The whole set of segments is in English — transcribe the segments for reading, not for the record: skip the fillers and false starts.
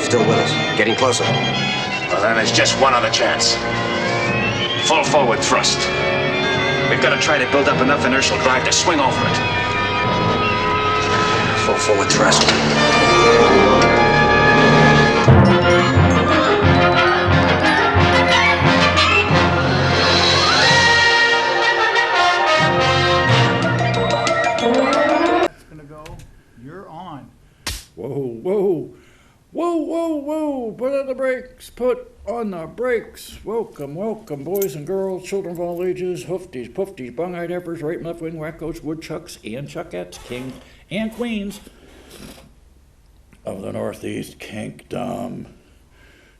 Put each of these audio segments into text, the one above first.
Still with us. Getting closer. Well, then there's just one other chance. Full forward thrust. We've got to try to build up enough inertial drive to swing over it. Full forward thrust. That's gonna go. You're on. Whoa, whoa, whoa, whoa, whoa, put on the brakes, put on the brakes. Welcome, welcome, boys and girls, children of all ages, hoofties, poofties, bung-eyed heifers, right and left wing wackos, woodchucks, and chuckettes, kings and queens of the Northeast Kingdom,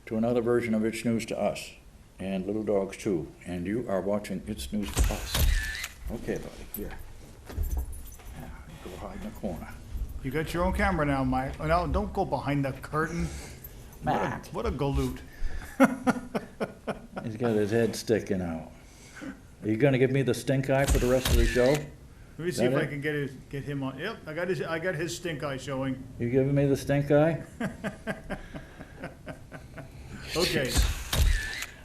to another version of It's News to Us, and little dogs too, and you are watching It's News to Us. Okay, buddy, here. Yeah, go hide in the corner. You got your own camera now, Mike. Oh, no, don't go behind the curtain. Matt. What a galoot. He's got his head sticking out. Are you gonna give me the stink eye for the rest of the show? Let me see if I can get him on. Yep, I got his stink eye showing. You giving me the stink eye? Okay.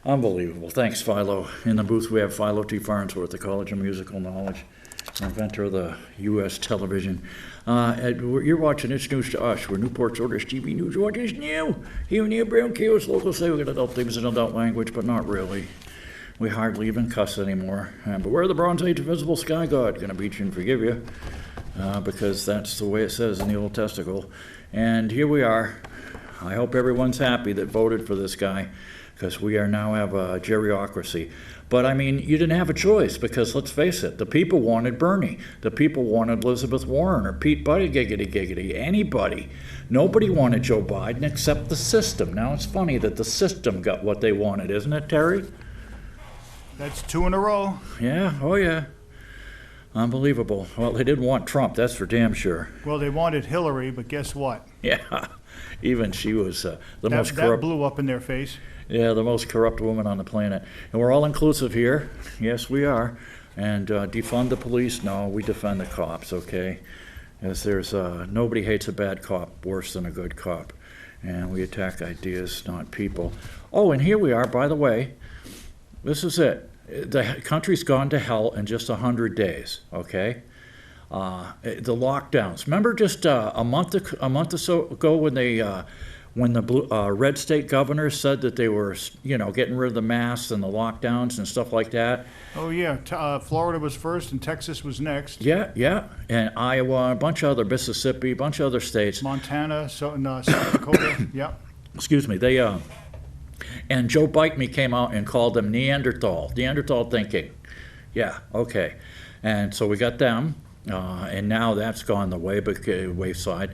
Unbelievable. Thanks, Philo. In the booth, we have Philo T. Farnsworth, the College of Musical Knowledge, inventor of the U.S. television. You're watching It's News to Us. We're Newport's oldest TV news. What is new? Here near Brown Kills, locals say we got adult themes in adult language, but not really. We hardly even cuss anymore. But we're the Bronze Age invisible sky god, gonna beat you and forgive you, because that's the way it says in the Old Testicle. And here we are. I hope everyone's happy that voted for this guy, because we are now have a geriocracy. But I mean, you didn't have a choice, because let's face it, the people wanted Bernie. The people wanted Elizabeth Warren or Pete Buttigieg, anybody. Nobody wanted Joe Biden except the system. Now it's funny that the system got what they wanted, isn't it, Terry? That's 2 in a row. Yeah, oh yeah. Unbelievable. Well, they didn't want Trump, that's for damn sure. Well, they wanted Hillary, but guess what? Yeah, even she was the most That corrupt. blew up in their face. Yeah, the most corrupt woman on the planet. And we're all inclusive here. Yes, we are. And defund the police? No, we defend the cops, okay? As there's nobody hates a bad cop worse than a good cop. And we attack ideas, not people. Oh, and here we are, by the way. This is it. The country's gone to hell in just 100 days, okay? The lockdowns. Remember just a month or so ago when the red state governors said that they were, getting rid of the masks and the lockdowns and stuff like that? Oh, yeah. Florida was first and Texas was next. Yeah. And Iowa, a bunch of other, Mississippi, a bunch of other states. Montana, South Dakota. Yep. Excuse me. They and Joe Biden came out and called them Neanderthal thinking. Yeah, okay. And so we got them, and now that's gone the wayside.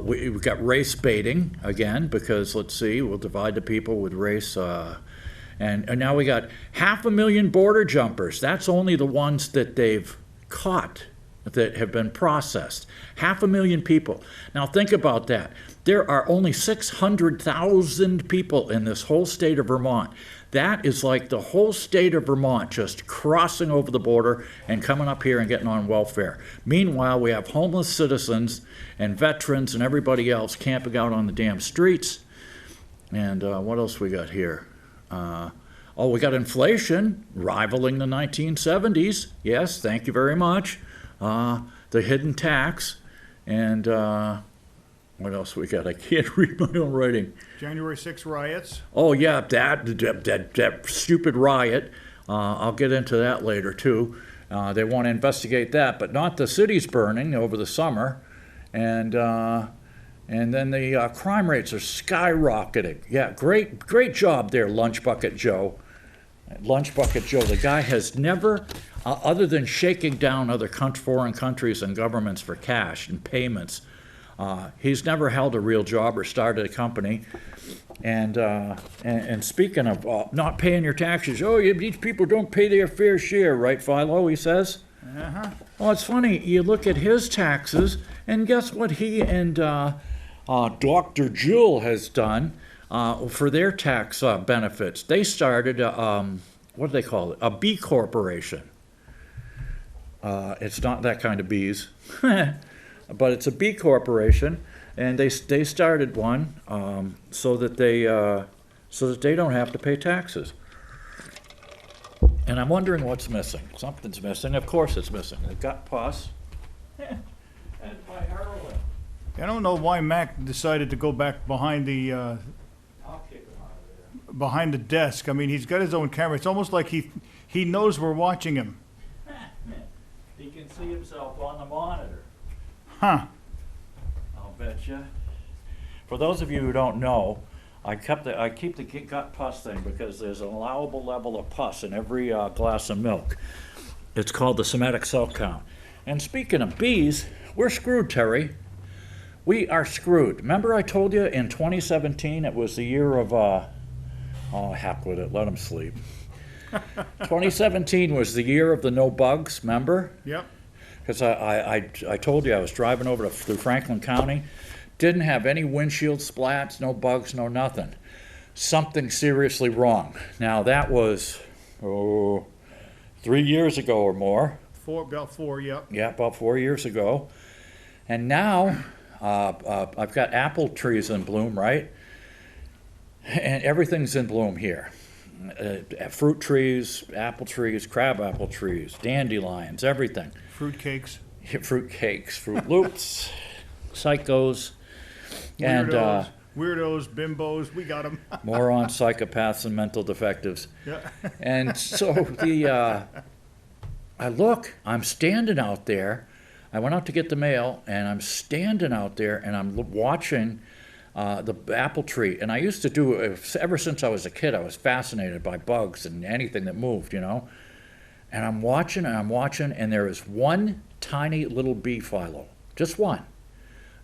We've got race baiting again, because let's see, we'll divide the people with race. And now we got 500,000 border jumpers. That's only the ones that they've caught that have been processed. 500,000 people. Now think about that. There are only 600,000 people in this whole state of Vermont. That is like the whole state of Vermont just crossing over the border and coming up here and getting on welfare. Meanwhile, we have homeless citizens and veterans and everybody else camping out on the damn streets. And what else we got here? We got inflation rivaling the 1970s. Yes, thank you very much. The hidden tax. And what else we got? I can't read my own writing. January 6 riots. Oh, yeah, that stupid riot. I'll get into that later, too. They want to investigate that, but not the cities burning over the summer. And then the crime rates are skyrocketing. Yeah, great job there, Lunch Bucket Joe. Lunch Bucket Joe, the guy has never, other than shaking down other foreign countries and governments for cash and payments, he's never held a real job or started a company. And speaking of not paying your taxes, these people don't pay their fair share, right, Philo, he says? Uh-huh. Well, it's funny, you look at his taxes, and guess what he and Dr. Jill has done for their tax benefits. They started, what do they call it, a B corporation. It's not that kind of bees, but it's a B corporation, And they started one so that they don't have to pay taxes. And I'm wondering what's missing. Something's missing. Of course it's missing. They've got pus and my heroin. I don't know why Mac decided to go back behind the I'll kick him out of there. behind the desk. I mean, he's got his own camera. It's almost like he knows we're watching him. He can see himself on the monitor. Huh. I'll bet you. For those of you who don't know, I keep the gut pus thing because there's an allowable level of pus in every glass of milk. It's called the somatic cell count. And speaking of bees, we're screwed, Terry. We are screwed. Remember I told you in 2017 it was the year of, oh, heck with it, let them sleep. 2017 was the year of the no bugs, remember? Yep. Because I told you I was driving over through Franklin County, didn't have any windshield splats, no bugs, no nothing. Something seriously wrong. Now that was, 3 years ago or more. About four, yep. Yeah, about 4 years ago. And now I've got apple trees in bloom, right? And everything's in bloom here. Fruit trees, apple trees, crab apple trees, dandelions, everything. Fruit cakes. Fruit cakes, Fruit Loops, psychos, and Weirdos, bimbos, we got them. morons, psychopaths, and mental defectives. Yeah. And so I'm standing out there. I went out to get the mail, and I'm standing out there, and I'm watching the apple tree. And I used to do it ever since I was a kid. I was fascinated by bugs and anything that moved, you know. And I'm watching, and there is one tiny little bee, Philo. Just one.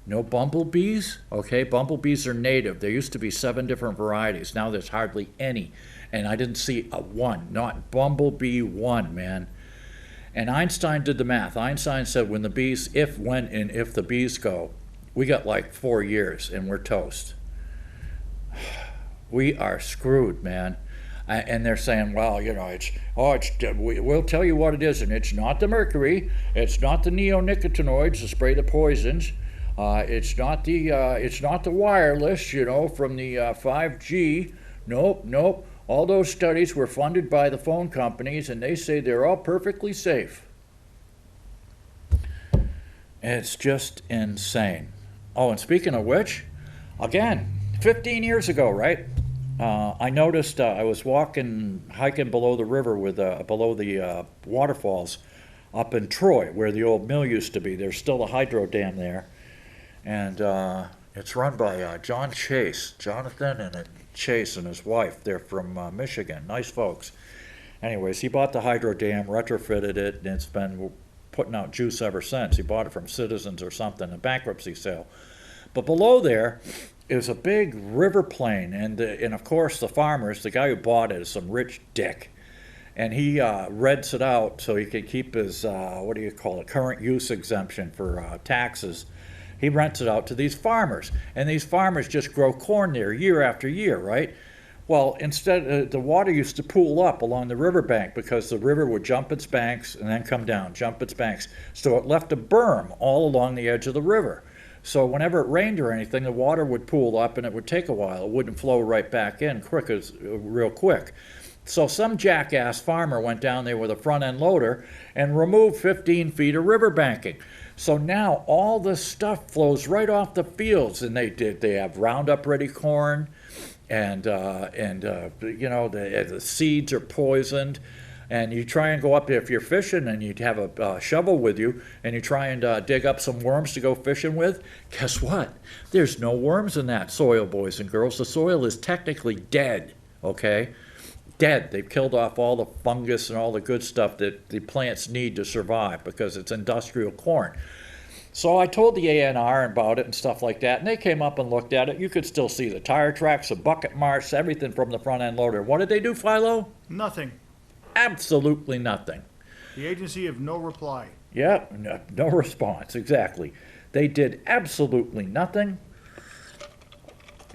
No bumblebees, okay? Bumblebees are native. There used to be 7 different varieties. Now there's hardly any. And I didn't see a one, not bumblebee one, man. And Einstein did the math. Einstein said when the bees, if the bees go, we got like 4 years and we're toast. We are screwed, man. And they're saying, well, you know, we'll tell you what it is, and it's not the mercury, it's not the neonicotinoids to spray the poisons, it's not the wireless, you know, from the 5G. Nope. All those studies were funded by the phone companies, and they say they're all perfectly safe. It's just insane. Oh, and speaking of which, again, 15 years ago, right? I noticed I was hiking below the river below the waterfalls up in Troy, where the old mill used to be. There's still a hydro dam there. And it's run by Jonathan and Chase and his wife. They're from Michigan, nice folks. Anyways, he bought the hydro dam, retrofitted it, and it's been putting out juice ever since. He bought it from Citizens or something, a bankruptcy sale. But below there is a big river plain, and of course the farmers, the guy who bought it is some rich dick. And he rents it out so he can keep his, current use exemption for taxes. He rents it out to these farmers, and these farmers just grow corn there year after year, right? Well, instead, the water used to pool up along the riverbank because the river would jump its banks and then come down, jump its banks. So it left a berm all along the edge of the river. So whenever it rained or anything, the water would pool up and it would take a while. It wouldn't flow right back in real quick. So some jackass farmer went down there with a front end loader and removed 15 feet of river banking. So now all this stuff flows right off the fields, and they have Roundup Ready corn, and the seeds are poisoned. And you try and go up there if you're fishing, and you have a shovel with you, and you try and dig up some worms to go fishing with. Guess what? There's no worms in that soil, boys and girls. The soil is technically dead. Okay. Dead. They've killed off all the fungus and all the good stuff that the plants need to survive because it's industrial corn. So I told the ANR about it and stuff like that, and they came up and looked at it. You could still see the tire tracks, the bucket marks, everything from the front end loader. What did they do, Philo? Nothing. Absolutely nothing. The agency of no reply. Yeah, no response, exactly. They did absolutely nothing.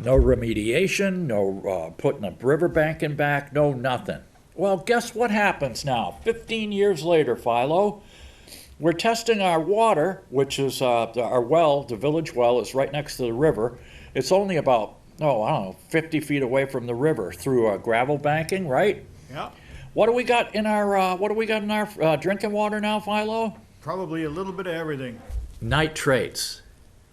No remediation, no putting a riverbank in back, no nothing. Well, guess what happens now? 15 years later, Philo, we're testing our water, which is our well, the village well, is right next to the river. It's only about, I don't know, 50 feet away from the river through gravel banking, right? Yeah. What do we got in our drinking water now, Philo? Probably a little bit of everything. Nitrates.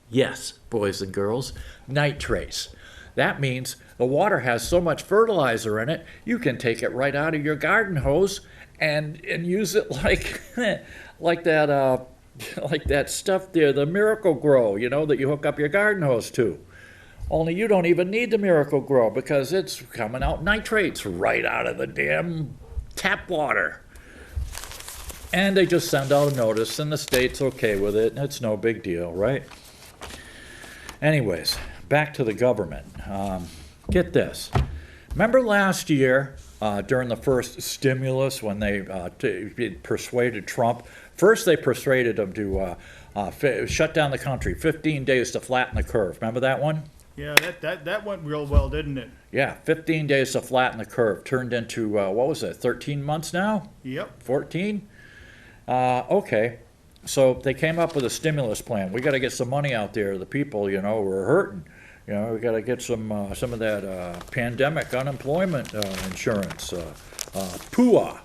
Yes, boys and girls, nitrates. That means the water has so much fertilizer in it, you can take it right out of your garden hose and use it like like that stuff there, the Miracle Grow, that you hook up your garden hose to. Only you don't even need the Miracle Grow because it's coming out nitrates right out of the damn tap water. And they just send out a notice and the state's okay with it and it's no big deal, right? Anyways, back to the government. Get this. Remember last year during the first stimulus when they persuaded Trump? First they persuaded him to shut down the country, 15 days to flatten the curve. Remember that one? Yeah, that went real well, didn't it? Yeah, 15 days to flatten the curve. Turned into, what was it, 13 months now? Yep. 14? Okay. So they came up with a stimulus plan. We got to get some money out there. The people, we're hurting. We got to get some of that pandemic unemployment insurance, PUA.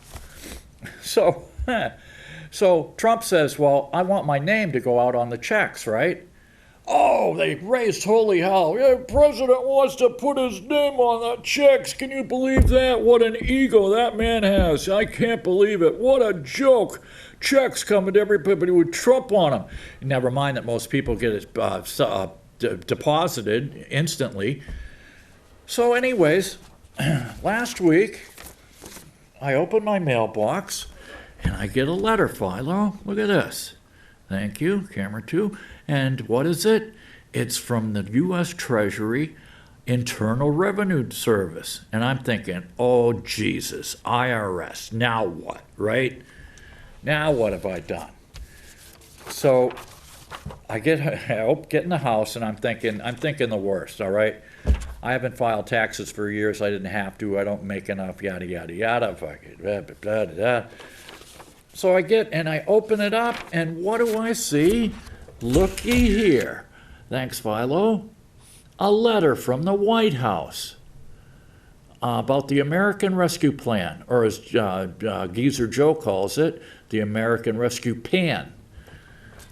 So Trump says, well, I want my name to go out on the checks, right? Oh, they raised holy hell. Yeah, the president wants to put his name on the checks. Can you believe that? What an ego that man has. I can't believe it. What a joke. Checks coming to everybody with Trump on them. Never mind that most people get it deposited instantly. So anyways, last week, I opened my mailbox and I get a letter, Philo. Look at this. Thank you, camera 2. And what is it? It's from the U.S. Treasury Internal Revenue Service. And I'm thinking, oh, Jesus, IRS, now what, right? Now what have I done? So I get in the house and I'm thinking the worst, all right? I haven't filed taxes for years. I didn't have to. I don't make enough, yada, yada, yada. Fucking blah, blah, blah, blah. So I open it up, and what do I see? Looky here. Thanks, Philo. A letter from the White House about the American Rescue Plan, or as Geezer Joe calls it, the American Rescue Pan.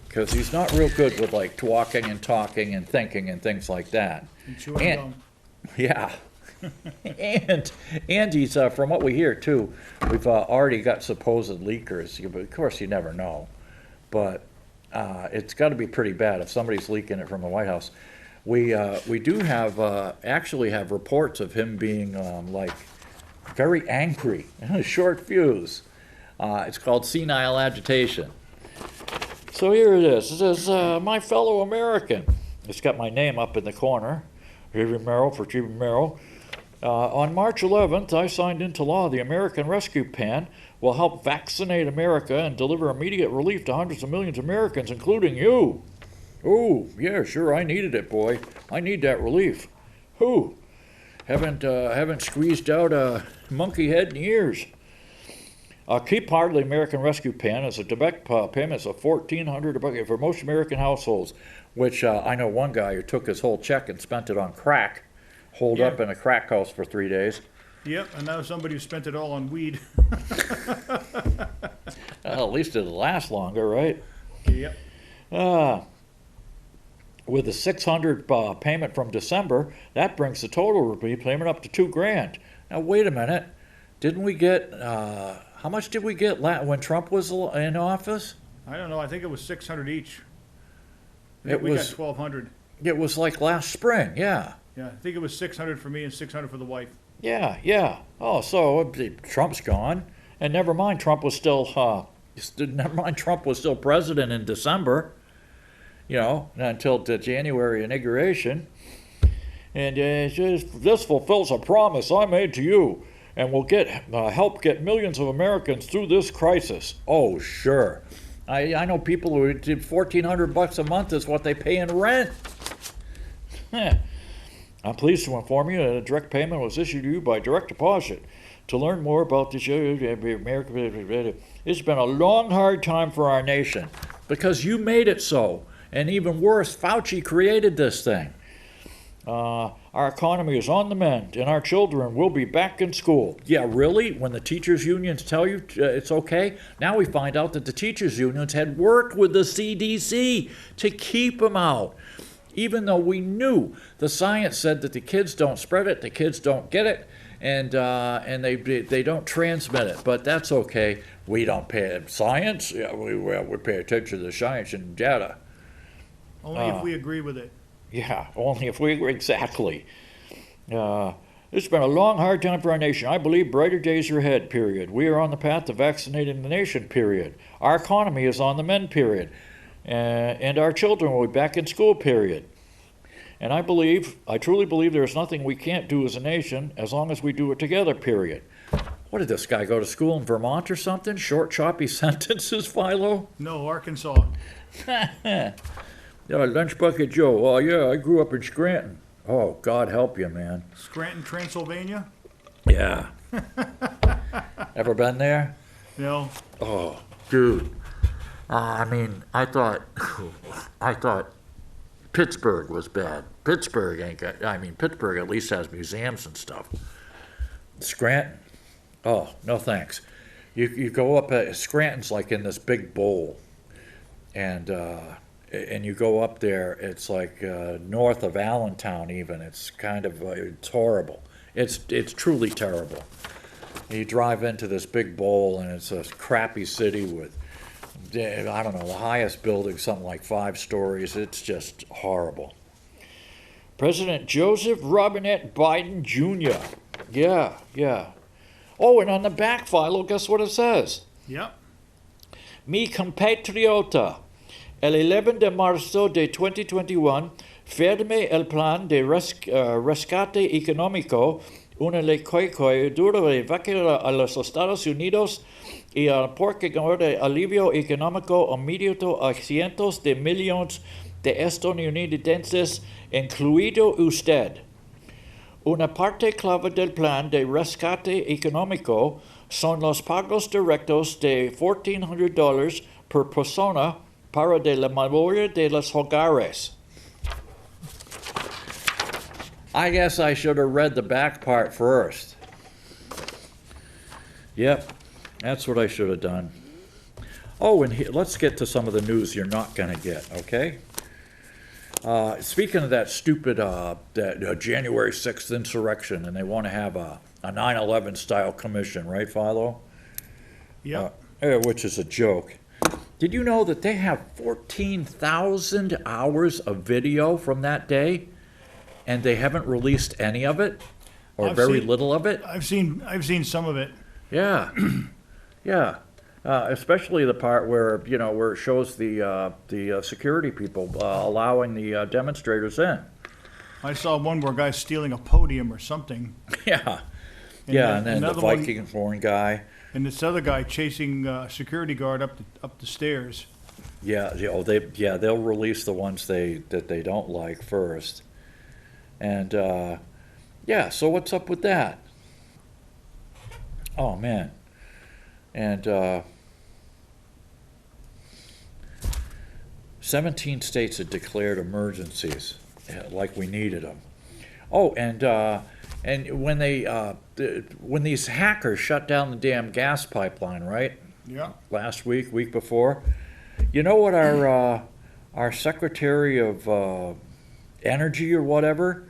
Because he's not real good with like walking and talking and thinking and things like that. And chewing gum. Yeah. and he's, from what we hear too, we've already got supposed leakers. Of course, you never know. But it's got to be pretty bad if somebody's leaking it from the White House. We do have, actually have reports of him being like very angry, short fuse. It's called senile agitation. So here it is. It says, my fellow American. It's got my name up in the corner. Merrill for Merrill. On March 11th, I signed into law the American Rescue Plan will help vaccinate America and deliver immediate relief to hundreds of millions of Americans, including you. Oh, yeah, sure, I needed it, boy. I need that relief. Who? Haven't squeezed out a monkey head in years. A key part of the American Rescue Plan is a direct payments of $1,400 for most American households, which I know one guy who took his whole check and spent it on crack, holed up in a crack house for 3 days. Yep, and now somebody who spent it all on weed. Well, at least it'll last longer, right? Yep. With the $600 payment from December, that brings the total repayment up to $2,000. Now, wait a minute. Didn't we get, how much did we get when Trump was in office? I don't know. I think it was 600 each. We got 1,200. It was like last spring, yeah. Yeah, I think it was 600 for me and 600 for the wife. Yeah. Oh, so Trump's gone, and never mind, Trump was still president in December. Until the January inauguration. And this fulfills a promise I made to you, and will help get millions of Americans through this crisis. Oh, sure. I know people who did $1,400 a month is what they pay in rent. I'm pleased to inform you that a direct payment was issued to you by direct deposit. To learn more about this, it's been a long, hard time for our nation because you made it so. And even worse, Fauci created this thing. Our economy is on the mend, and our children will be back in school. Yeah, really? When the teachers' unions tell you it's okay? Now we find out that the teachers' unions had worked with the CDC to keep them out. Even though we knew the science said that the kids don't spread it, the kids don't get it, and they don't transmit it. But that's okay. We don't pay science. Yeah, we pay attention to the science and data. Only if we agree with it. Yeah, only if we agree. Exactly. It's been a long, hard time for our nation. I believe brighter days are ahead, period. We are on the path to vaccinating the nation, period. Our economy is on the mend, period. And our children will be back in school, period. And I truly believe there's nothing we can't do as a nation as long as we do it together, period. What did this guy go to school in Vermont or something? Short, choppy sentences, Philo? No, Arkansas. Yeah, Lunch Bucket Joe. Oh, yeah, I grew up in Scranton. Oh, God help you, man. Scranton, Transylvania? Yeah. Ever been there? No. Oh, dude. I thought Pittsburgh was bad. Pittsburgh ain't got, Pittsburgh at least has museums and stuff. Scranton? Oh, no thanks. You go up, Scranton's like in this big bowl. And you go up there, it's like north of Allentown even. It's kind of, it's horrible. It's truly terrible. You drive into this big bowl and it's a crappy city with, I don't know, the highest building, something like 5 stories. It's just horrible. President Joseph Robinette Biden Jr. Yeah. Oh, and on the back, Philo, guess what it says? Yep. Mi compatriota. El 11 de marzo de 2021, firme el plan de rescate económico, una ley que dura evacuar a los Estados Unidos y aporta de alivio económico inmediato a cientos de millones de estadounidenses, incluido usted. Una parte clave del plan de rescate económico son los pagos directos de $1,400 per persona para de la mayoría de los hogares. I guess I should have read the back part first. Yep, that's what I should have done. Oh, and let's get to some of the news you're not going to get, okay? Speaking of that stupid that January 6th insurrection, and they want to have a 9/11 style commission, right, Philo? Yep. Which is a joke. Did you know that they have 14,000 hours of video from that day, and they haven't released any of it, or very little of it? I've seen some of it. Yeah, yeah. Especially the part where where it shows the security people allowing the demonstrators in. I saw one where a guy's stealing a podium or something. Yeah, and then the Viking foreign guy. And this other guy chasing a security guard up the stairs. Yeah, they'll release the ones that they don't like first. And so what's up with that? Oh man. And 17 states had declared emergencies, like we needed them. Oh, and when when these hackers shut down the damn gas pipeline, right? Yeah. Last week before, you know what our Secretary of Energy or whatever,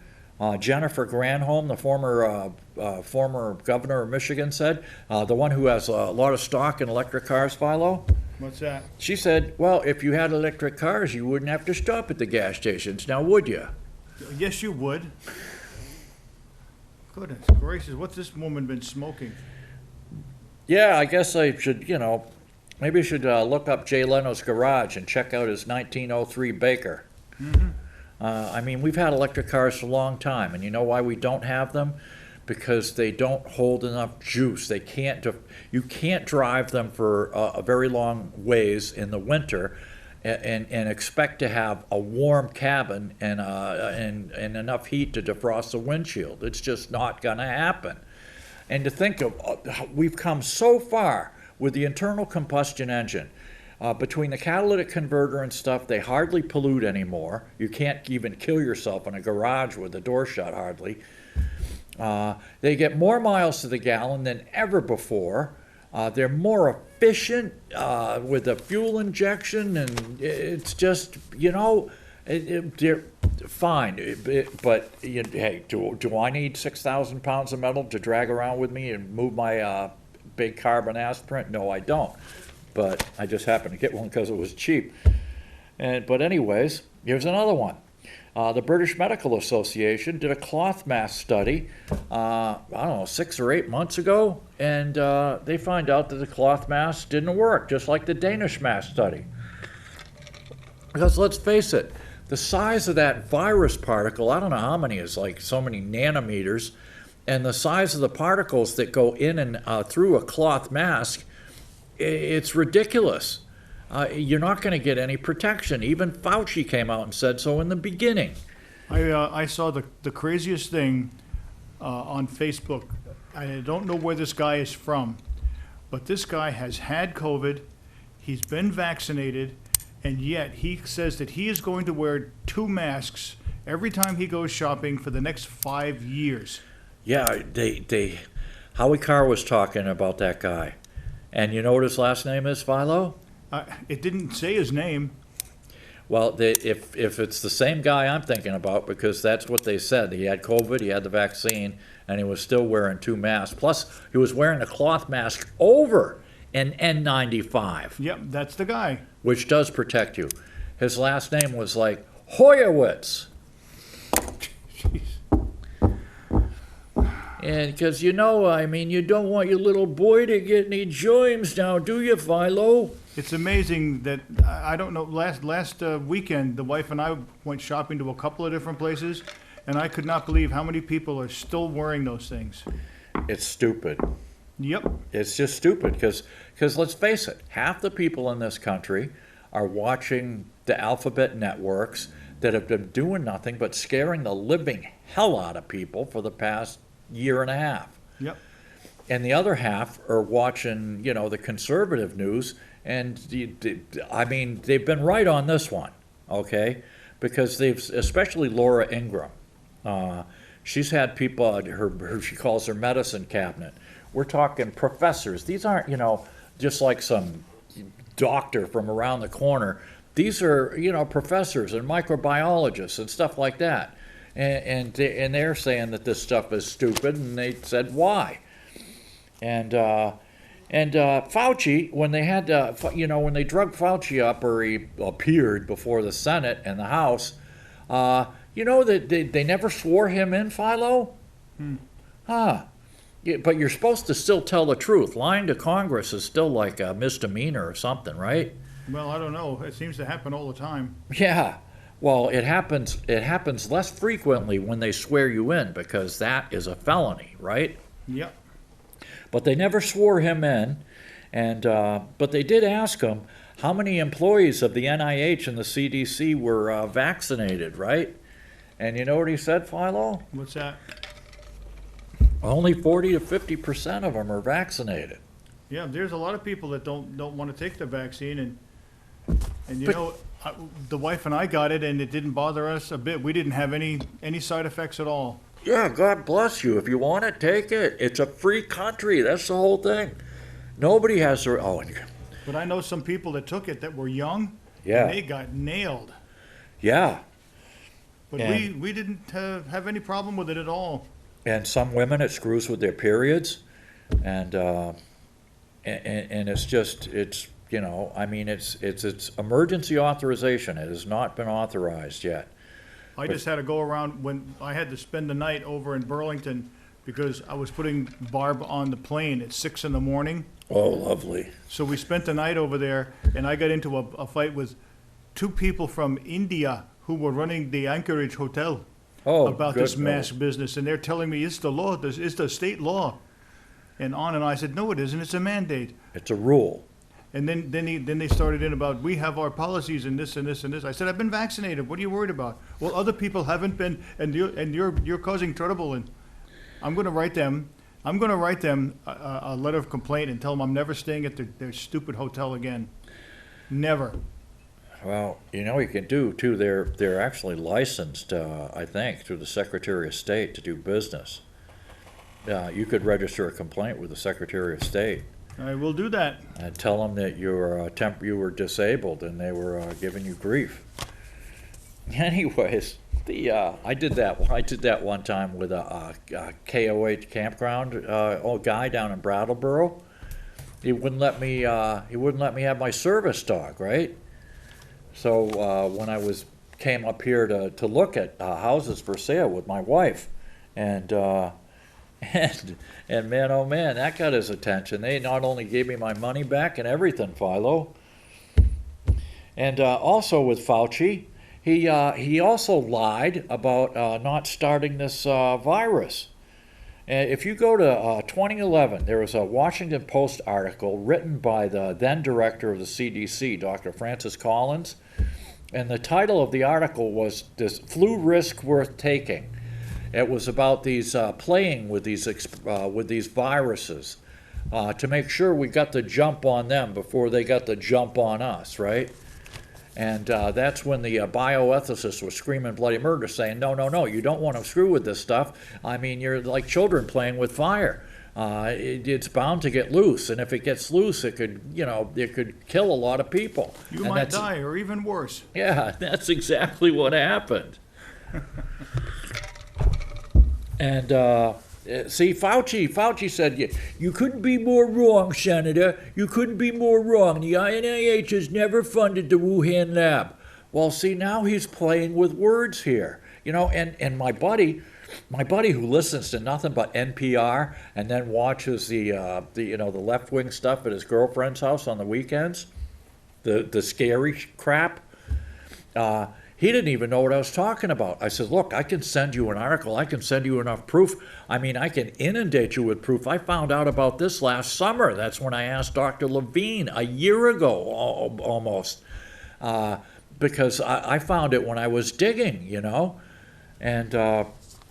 Jennifer Granholm, the former governor of Michigan, said, the one who has a lot of stock in electric cars, Philo. What's that? She said, well, if you had electric cars, you wouldn't have to stop at the gas stations, now would you? Yes, you would. Goodness gracious, what's this woman been smoking? Yeah, I guess I should, maybe I should look up Jay Leno's garage and check out his 1903 Baker. Mm-hmm. We've had electric cars for a long time, and you know why we don't have them? Because they don't hold enough juice. You can't drive them for a very long ways in the winter and expect to have a warm cabin and enough heat to defrost the windshield. It's just not going to happen. And to think of, we've come so far with the internal combustion engine. Between the catalytic converter and stuff, they hardly pollute anymore. You can't even kill yourself in a garage with the door shut, hardly. They get more miles to the gallon than ever before. They're more efficient with the fuel injection, and it's just, they're fine. But hey, do I need 6,000 pounds of metal to drag around with me and move my big carbon aspirant? No, I don't. But I just happened to get one because it was cheap. But anyways, here's another one. The British Medical Association did a cloth mask study, I don't know, 6 or 8 months ago, and they find out that the cloth mask didn't work, just like the Danish mask study. Because let's face it, the size of that virus particle, I don't know how many, is like so many nanometers, and the size of the particles that go in and through a cloth mask, it's ridiculous. You're not going to get any protection. Even Fauci came out and said so in the beginning. I saw the craziest thing on Facebook. I don't know where this guy is from, but this guy has had COVID. He's been vaccinated, and yet he says that he is going to wear 2 masks every time he goes shopping for the next 5 years. Yeah, Howie Carr was talking about that guy. And you know what his last name is, Philo? It didn't say his name. Well, if it's the same guy I'm thinking about, because that's what they said. He had COVID, he had the vaccine, and he was still wearing 2 masks. Plus, he was wearing a cloth mask over an N95. Yep, that's the guy. Which does protect you. His last name was like Hoyowitz. Jeez. And because, you don't want your little boy to get any germs now, do you, Philo? It's amazing that, I don't know, last weekend, the wife and I went shopping to a couple of different places, and I could not believe how many people are still wearing those things. It's stupid. Yep. It's just stupid because let's face it, half the people in this country are watching the alphabet networks that have been doing nothing but scaring the living hell out of people for the past year and a half. Yep. And the other half are watching, the conservative news, and they've been right on this one, okay? Because especially Laura Ingraham, she's had people, she calls her medicine cabinet. We're talking professors. These aren't, just like some doctor from around the corner. These are, professors and microbiologists and stuff like that. And they're saying that this stuff is stupid, and they said why. And Fauci, when they had, when they drug Fauci up, or he appeared before the Senate and the House, that they never swore him in, Philo? Huh. Yeah, but you're supposed to still tell the truth. Lying to Congress is still like a misdemeanor or something, right? Well, I don't know. It seems to happen all the time. Yeah. Well, it happens less frequently when they swear you in, because that is a felony, right? Yep. But they never swore him in, and but they did ask him how many employees of the NIH and the CDC were vaccinated, right? And you know what he said, Philo? What's that? Only 40 to 50% of them are vaccinated. Yeah, there's a lot of people that don't want to take the vaccine, and the wife and I got it, and it didn't bother us a bit. We didn't have any side effects at all. Yeah, God bless you. If you want it, take it. It's a free country. That's the whole thing. Nobody has their own. But I know some people that took it that were young. Yeah. And they got nailed. Yeah. But we didn't have any problem with it at all. And some women, it screws with their periods, and it's just, it's emergency authorization. It has not been authorized yet. I just had to go around when I had to spend the night over in Burlington because I was putting Barb on the plane at 6 a.m. Oh, lovely. So we spent the night over there, and I got into a fight with 2 people from India who were running the Anchorage Hotel about this mask business, and they're telling me it's the law, it's the state law, and I said, no, it isn't. It's a mandate. It's a rule. And then they started in about, we have our policies and this and this and this. I said, I've been vaccinated. What are you worried about? Well, other people haven't been, and you're causing trouble. And I'm going to write them I'm gonna write them a letter of complaint and tell them I'm never staying at their stupid hotel again. Never. Well, you know, you can do too. They're actually licensed, I think, through the Secretary of State to do business. You could register a complaint with the Secretary of State I will do that. and tell them that you were disabled and they were giving you grief. Anyways, I did that one time with a KOH campground old guy down in Brattleboro. He wouldn't let me have my service dog, right? So when I came up here to look at houses for sale with my wife, and man, oh man, that got his attention. They not only gave me my money back and everything, Philo, and also with Fauci, he also lied about not starting this virus. And if you go to 2011, there was a Washington Post article written by the then director of the CDC, Dr. Francis Collins, and the title of the article was "This Flu Risk Worth Taking." It was about these playing with these viruses to make sure we got the jump on them before they got the jump on us, right? And that's when the bioethicists were screaming bloody murder, saying, no, you don't want to screw with this stuff. I mean, you're like children playing with fire. It's bound to get loose, and if it gets loose, it could kill a lot of people. You And might die, or even worse. Yeah, that's exactly what happened. And see, Fauci said, you couldn't be more wrong, Senator. You couldn't be more wrong. The NIH has never funded the Wuhan lab. Well, see, now he's playing with words here. You know, and my buddy who listens to nothing but NPR and then watches the left-wing stuff at his girlfriend's house on the weekends, the scary crap, he didn't even know what I was talking about. I said, look, I can send you an article. I can send you enough proof. I mean, I can inundate you with proof. I found out about this last summer. That's when I asked Dr. Levine a year ago, almost, because I found it when I was digging, you know, and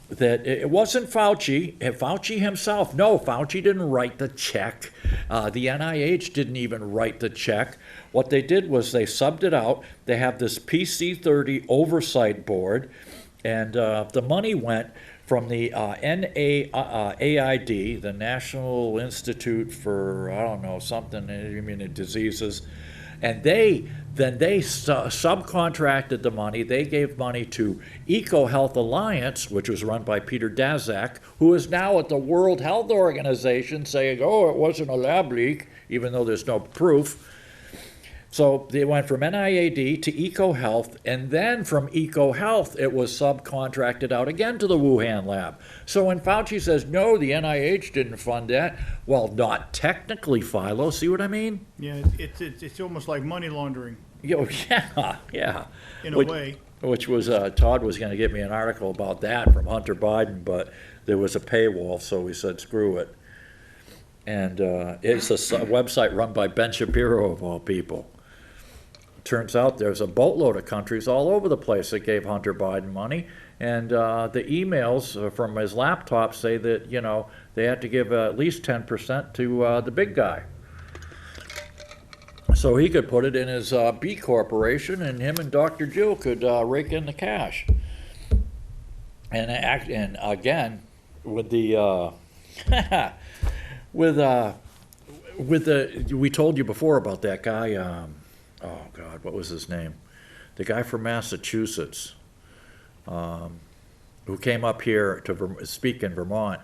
that it wasn't Fauci. Fauci himself. No, Fauci didn't write the check. The NIH didn't even write the check. What they did was they subbed it out. They have this PC-30 oversight board, and the money went from the NAID, the National Institute for, I don't know, something, diseases, and they subcontracted the money. They gave money to EcoHealth Alliance, which was run by Peter Daszak, who is now at the World Health Organization saying, oh, it wasn't a lab leak, even though there's no proof. So they went from NIAID to EcoHealth, and then from EcoHealth, it was subcontracted out again to the Wuhan lab. So when Fauci says, no, the NIH didn't fund that, well, not technically, Philo. See what I mean? Yeah, it's almost like money laundering. Yeah. In a way. Which was, Todd was going to get me an article about that from Hunter Biden, but there was a paywall, so we said, screw it. And it's a website run by Ben Shapiro, of all people. Turns out there's a boatload of countries all over the place that gave Hunter Biden money, and the emails from his laptop say that, you know, they had to give at least 10% to the big guy. So he could put it in his B corporation, and him and Dr. Jill could rake in the cash. And again, with the we told you before about that guy. Oh God, what was his name? The guy from Massachusetts, who came up here to speak in Vermont,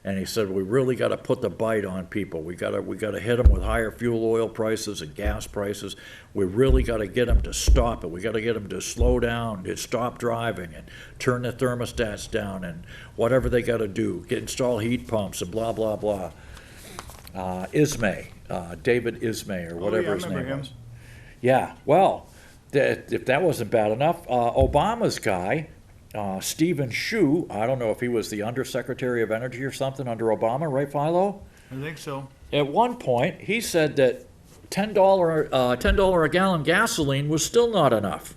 and he said we really got to put the bite on people. We got to hit them with higher fuel oil prices and gas prices. We really got to get them to stop it. We got to get them to slow down, to stop driving, and turn the thermostats down, and whatever they got to do, install heat pumps and blah blah blah. David Ismay or whatever his name was. Yeah, well, if that wasn't bad enough, Obama's guy, Stephen Chu, I don't know if he was the Undersecretary of Energy or something under Obama, right, Philo? I think so. At one point, he said that $10 a gallon gasoline was still not enough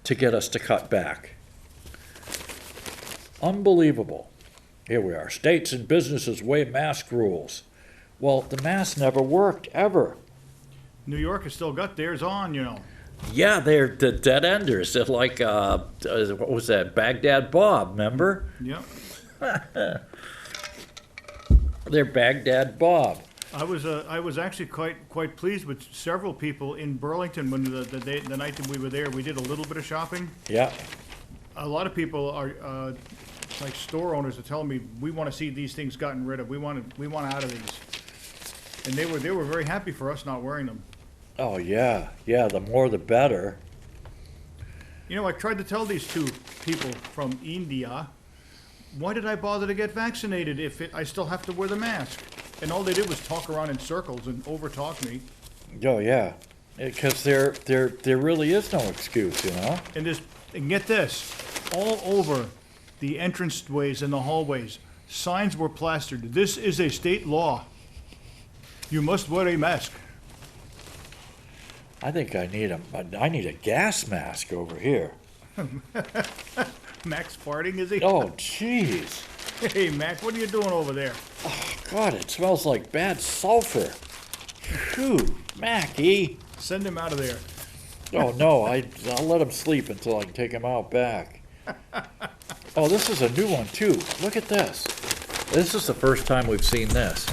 to get us to cut back. Unbelievable. Here we are. States and businesses weigh mask rules. Well, the mask never worked, ever. New York has still got theirs on, you know. Yeah, they're the dead enders. They're like, what was that? Baghdad Bob, remember? Yep. They're Baghdad Bob. I was actually quite pleased with several people in Burlington when the night that we were there. We did a little bit of shopping. Yeah. A lot of people are like store owners are telling me we want to see these things gotten rid of. We want out of these, and they were very happy for us not wearing them. Oh, yeah. Yeah, the more the better. You know, I tried to tell these two people from India, why did I bother to get vaccinated if I still have to wear the mask? And all they did was talk around in circles and over-talk me. Oh, yeah. Because there really is no excuse, you know? And get this, all over the entranceways and the hallways, signs were plastered. This is a state law. You must wear a mask. I think I need a gas mask over here. Mac's farting, is he? Oh, jeez. Hey, Mac, what are you doing over there? Oh, God, it smells like bad sulfur. Phew, Mackie. Send him out of there. Oh, no, I'll let him sleep until I can take him out back. Oh, this is a new one, too. Look at this. This is the first time we've seen this.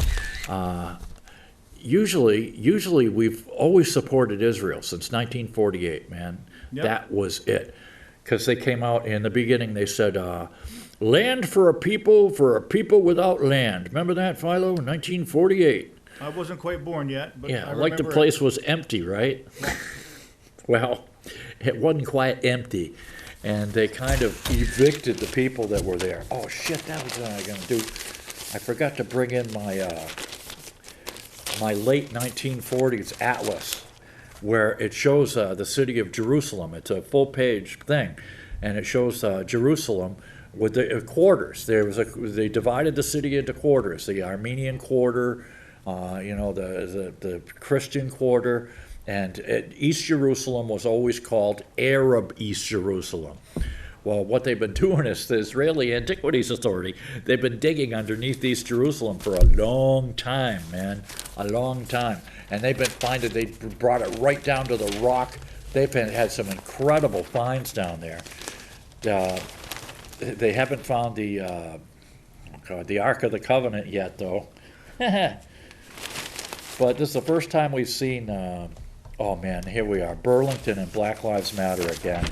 Usually we've always supported Israel since 1948, man. Yep. That was it. Because they came out in the beginning, they said, land for a people without land. Remember that, Philo, 1948? I wasn't quite born yet, but Yeah, I like the remember place was empty, right? Well, it wasn't quite empty. And they kind of evicted the people that were there. Oh, shit, that was what I was going to do. I forgot to bring in my late 1940s atlas, where it shows the city of Jerusalem. It's a full-page thing, and it shows Jerusalem with the quarters. They divided the city into quarters: the Armenian quarter, the Christian quarter, and East Jerusalem was always called Arab East Jerusalem. Well, what they've been doing is the Israeli Antiquities Authority, they've been digging underneath East Jerusalem for a long time, man, a long time. And they've been finding, they brought it right down to the rock. They've had some incredible finds down there. They haven't found the Ark of the Covenant yet, though. But this is the first time we've seen, oh man, here we are, Burlington and Black Lives Matter again.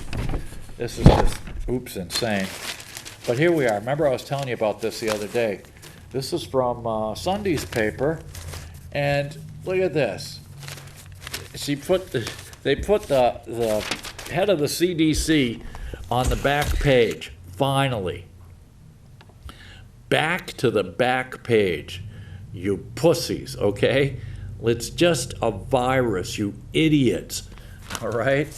This is just, oops, insane. But here we are. Remember I was telling you about this the other day. This is from Sunday's paper, and look at this. They put the head of the CDC on the back page, finally. Back to the back page, you pussies, okay? It's just a virus, you idiots, all right?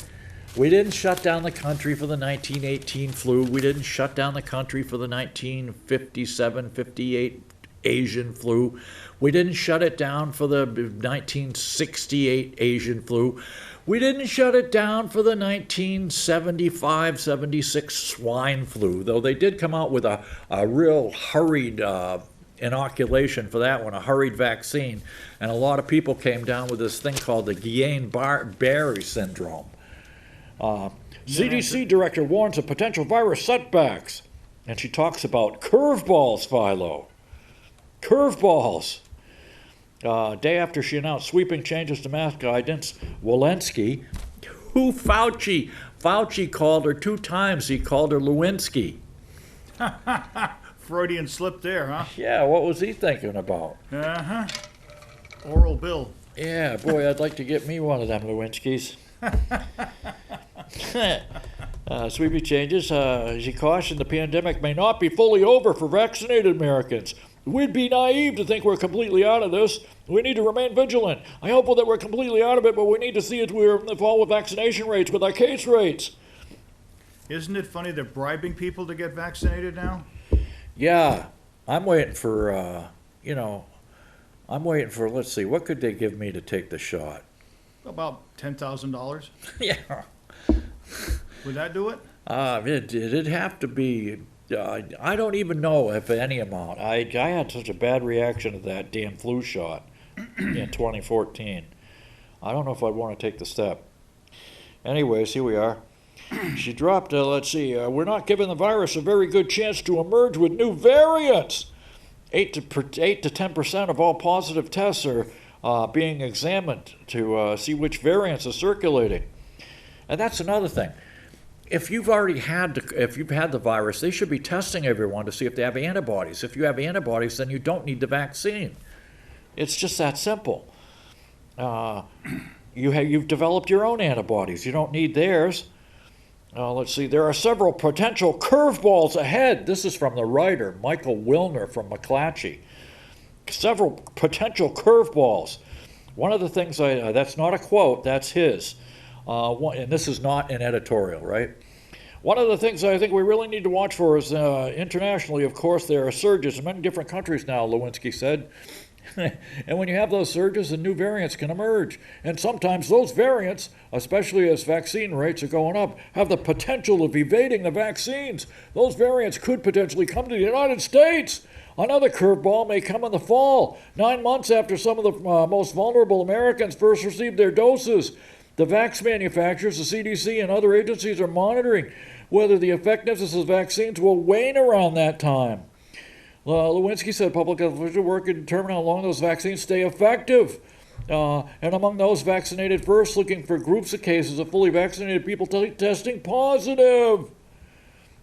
We didn't shut down the country for the 1918 flu. We didn't shut down the country for the 1957-58 Asian flu. We didn't shut it down for the 1968 Asian flu. We didn't shut it down for the 1975-76 swine flu, though they did come out with a real hurried inoculation for that one, a hurried vaccine. And a lot of people came down with this thing called the Guillain-Barré syndrome. CDC director warns of potential virus setbacks. And she talks about curveballs, Philo. Curveballs. Day after she announced sweeping changes to mask guidance, Walensky, who Fauci? Fauci called her 2 times. He called her Lewinsky. Freudian slip there, huh? Yeah, what was he thinking about? Uh-huh. Oral Bill. Yeah, boy, I'd like to get me one of them Lewinskys. Sweeping changes. She cautioned the pandemic may not be fully over for vaccinated Americans. We'd be naive to think we're completely out of this. We need to remain vigilant. I hope that we're completely out of it, but we need to see if we're fall with vaccination rates, with our case rates. Isn't it funny they're bribing people to get vaccinated now? Yeah, I'm waiting for, let's see, what could they give me to take the shot? About $10,000. Yeah. Would that do it? It'd have to be I don't even know if any amount. I had such a bad reaction to that damn flu shot in 2014. I don't know if I'd want to take the step. Anyways, here we are. She dropped, let's see, we're not giving the virus a very good chance to emerge with new variants. 8 to 10% of all positive tests are being examined to see which variants are circulating. And that's another thing. If you've had the virus, they should be testing everyone to see if they have antibodies. If you have antibodies, then you don't need the vaccine. It's just that simple. You've developed your own antibodies. You don't need theirs. Let's see. There are several potential curveballs ahead. This is from the writer, Michael Wilner from McClatchy. Several potential curveballs. One of the things that's not a quote, that's his. And this is not an editorial, right? One of the things I think we really need to watch for is internationally, of course, there are surges in many different countries now, Lewinsky said. And when you have those surges, the new variants can emerge. And sometimes those variants, especially as vaccine rates are going up, have the potential of evading the vaccines. Those variants could potentially come to the United States. Another curveball may come in the fall, 9 months after some of the most vulnerable Americans first received their doses. The vax manufacturers, the CDC, and other agencies are monitoring whether the effectiveness of vaccines will wane around that time. Lewinsky said public health officials work to determine how long those vaccines stay effective. And among those vaccinated first, looking for groups of cases of fully vaccinated people testing positive.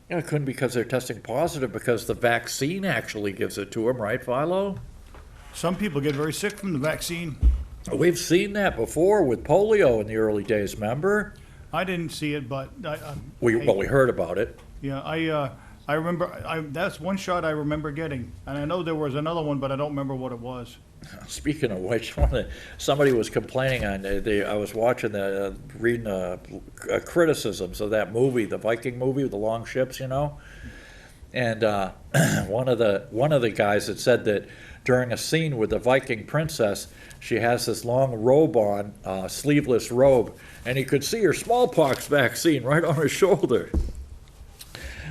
It couldn't be because they're testing positive, because the vaccine actually gives it to them, right, Philo? Some people get very sick from the vaccine. We've seen that before with polio in the early days, remember? I didn't see it, but We heard about it. Yeah, I remember. That's one shot I remember getting, and I know there was another one, but I don't remember what it was. Speaking of which, somebody was complaining on. I was watching reading criticisms of that movie, the Viking movie with the long ships, you know. And one of the guys had said that during a scene with the Viking princess, she has this long robe on, sleeveless robe, and he could see her smallpox vaccine right on her shoulder.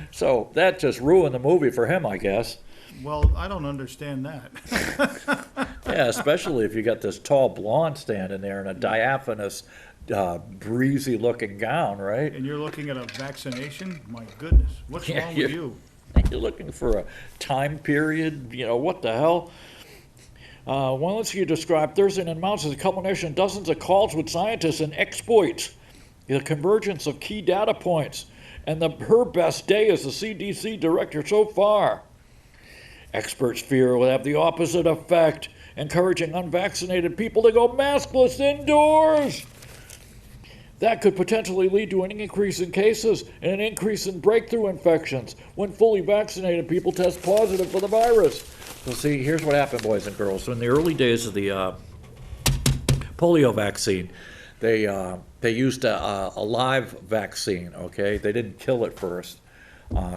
So that just ruined the movie for him, I guess. Well, I don't understand that. Yeah, especially if you got this tall blonde standing there in a diaphanous, breezy-looking gown, right? And you're looking at a vaccination? My goodness, what's wrong with you? You're looking for a time period, what the hell? Walensky described Thursday and amounts as a culmination of dozens of calls with scientists and exploits, the convergence of key data points, and her best day as the CDC director so far. Experts fear it will have the opposite effect, encouraging unvaccinated people to go maskless indoors. That could potentially lead to an increase in cases and an increase in breakthrough infections when fully vaccinated people test positive for the virus. So see, here's what happened, boys and girls. So in the early days of the polio vaccine, they used a live vaccine, okay? They didn't kill it first.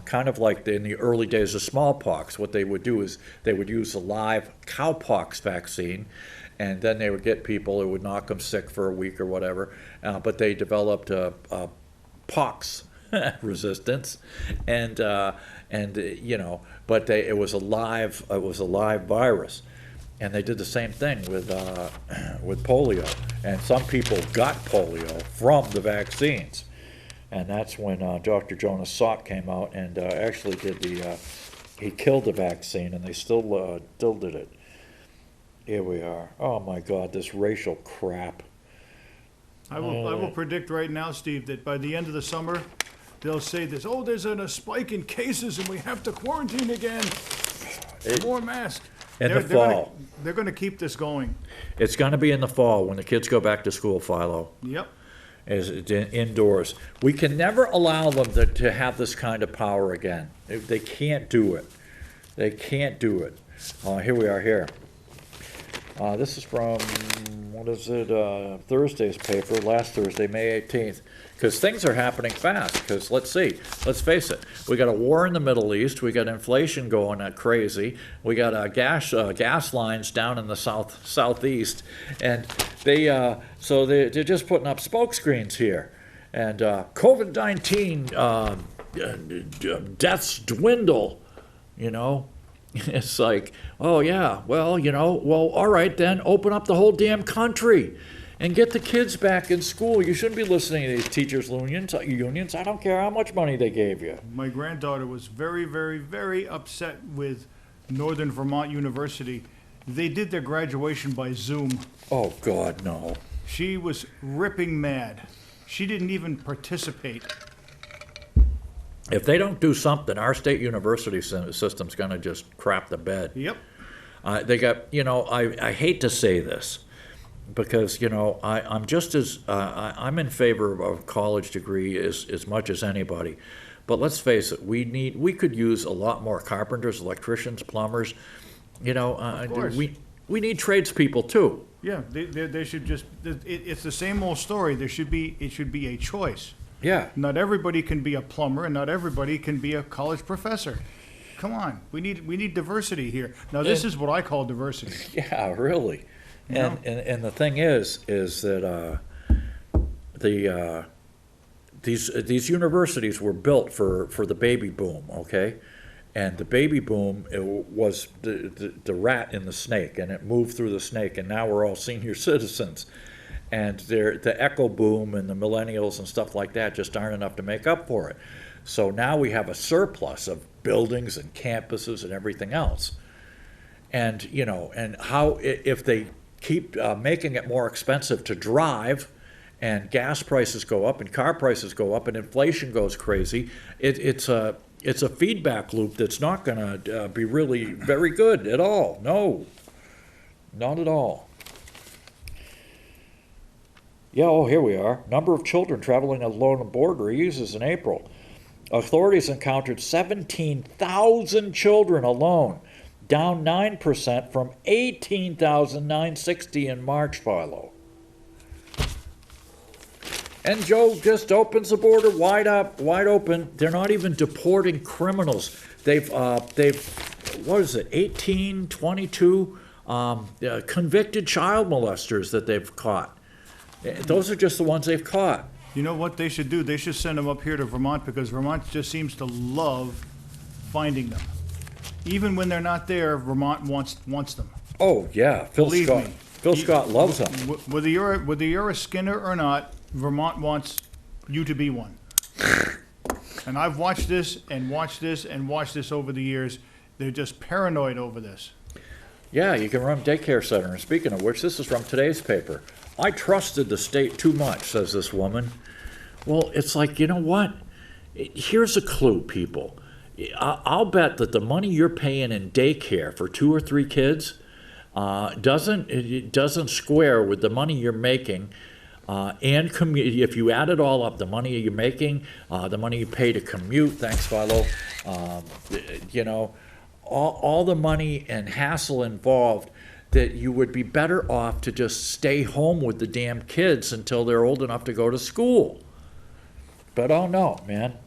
Kind of like in the early days of smallpox, what they would do is they would use a live cowpox vaccine, and then they would get people, it would knock them sick for a week or whatever, but they developed pox resistance, and but it was a live virus, and they did the same thing with polio, and some people got polio from the vaccines. And that's when Dr. Jonas Salk came out and actually he killed the vaccine, and they still did it. Here we are. Oh my God, this racial crap. I will predict right now, Steve, that by the end of the summer, they'll say this, there's a spike in cases and we have to quarantine again. More masks. In the fall. They're going to keep this going. It's going to be in the fall when the kids go back to school, Philo. Yep. Is indoors. We can never allow them to have this kind of power again. They can't do it. They can't do it. Here we are here. This is from, Thursday's paper, last Thursday, May 18th. Because things are happening fast. Because let's face it, we got a war in the Middle East, we got inflation going crazy, we got gas lines down in the southeast, and they're just putting up smoke screens here. And COVID-19 deaths dwindle, you know. It's like, oh yeah, well, all right then, open up the whole damn country and get the kids back in school. You shouldn't be listening to these teachers' unions. I don't care how much money they gave you. My granddaughter was very, very, very upset with Northern Vermont University. They did their graduation by Zoom. Oh, God, no. She was ripping mad. She didn't even participate. If they don't do something, our state university system's going to just crap the bed. Yep. They got, I hate to say this because, I'm just as, I'm in favor of a college degree as much as anybody. But let's face it, we could use a lot more carpenters, electricians, plumbers. Of course. We need tradespeople too. Yeah, they should just, it's the same old story. It should be a choice. Yeah. Not everybody can be a plumber and not everybody can be a college professor. Come on, we need diversity here. Now this is what I call diversity. Yeah, really. And the thing is that these universities were built for the baby boom, okay? And the baby boom, it was the rat in the snake, and it moved through the snake, and now we're all senior citizens. And the echo boom and the millennials and stuff like that just aren't enough to make up for it. So now we have a surplus of buildings and campuses and everything else. And, and how if they keep making it more expensive to drive and gas prices go up and car prices go up and inflation goes crazy, it's a feedback loop that's not going to be really very good at all. No, not at all. Yeah, here we are. Number of children traveling alone aboard raises in April. Authorities encountered 17,000 children alone, down 9% from 18,960 in March, Philo. And Joe just opens the border wide open. They're not even deporting criminals. They've what is it, 18, 22 convicted child molesters that they've caught. Those are just the ones they've caught. You know what they should do? They should send them up here to Vermont because Vermont just seems to love finding them. Even when they're not there, Vermont wants them. Oh yeah, Phil Scott loves them. Whether you're a Skinner or not, Vermont wants you to be one. And I've watched this and watched this and watched this over the years. They're just paranoid over this. Yeah, you can run daycare center. And speaking of which, this is from today's paper. I trusted the state too much, says this woman. Well, it's like, you know what? Here's a clue, people. I'll bet that the money you're paying in daycare for 2 or 3 kids doesn't square with the money you're making and commute. If you add it all up, the money you're making, the money you pay to commute, thanks, Philo, all the money and hassle involved, that you would be better off to just stay home with the damn kids until they're old enough to go to school. But oh no, man.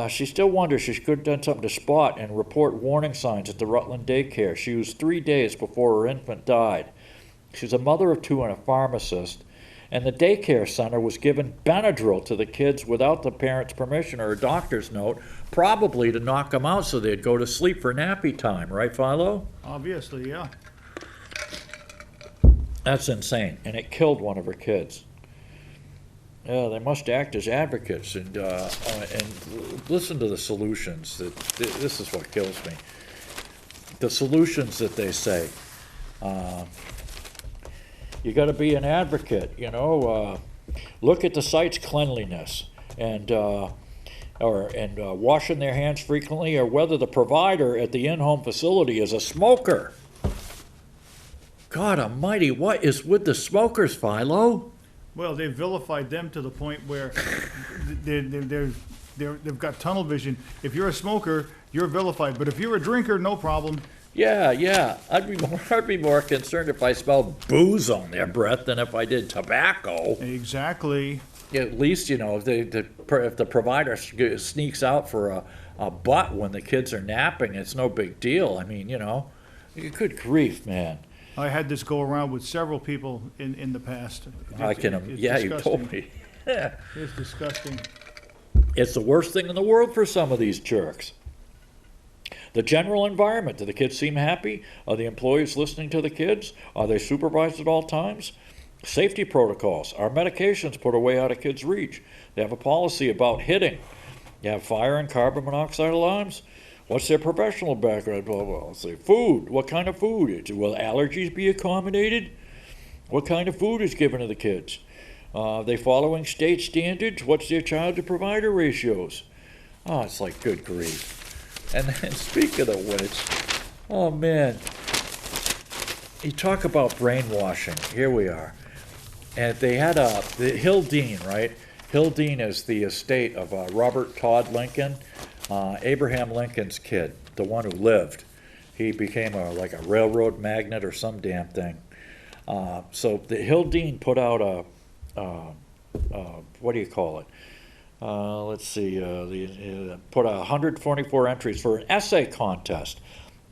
She still wonders she could have done something to spot and report warning signs at the Rutland daycare. She was 3 days before her infant died. She's a mother of 2 and a pharmacist. And the daycare center was given Benadryl to the kids without the parents' permission or a doctor's note, probably to knock them out so they'd go to sleep for nappy time, right, Philo? Obviously, yeah. That's insane, and it killed one of her kids. Yeah, they must act as advocates and listen to the solutions. This is what kills me. The solutions that they say. You got to be an advocate, look at the site's cleanliness and washing their hands frequently, or whether the provider at the in-home facility is a smoker. God almighty, what is with the smokers, Philo? Well, they've vilified them to the point where they've got tunnel vision. If you're a smoker, you're vilified, but if you're a drinker, no problem. Yeah. I'd be more concerned if I smelled booze on their breath than if I did tobacco. Exactly. At least, if the provider sneaks out for a butt when the kids are napping, it's no big deal. I mean, good grief, man. I had this go around with several people in the past. You told me. It's disgusting. It's the worst thing in the world for some of these jerks. The general environment, do the kids seem happy? Are the employees listening to the kids? Are they supervised at all times? Safety protocols. Are medications put away out of kids' reach? They have a policy about hitting. You have fire and carbon monoxide alarms. What's their professional background? Blah, blah, blah. Say food. What kind of food? Will allergies be accommodated? What kind of food is given to the kids? Are they following state standards? What's their child-to-provider ratios? Oh, it's like, good grief. And then, speaking of which, oh man, you talk about brainwashing. Here we are. And they had the Hildene, right? Hildene is the estate of Robert Todd Lincoln, Abraham Lincoln's kid, the one who lived. He became like a railroad magnate or some damn thing. So the Hildene put out what do you call it? Let's see, put 124 entries for an essay contest.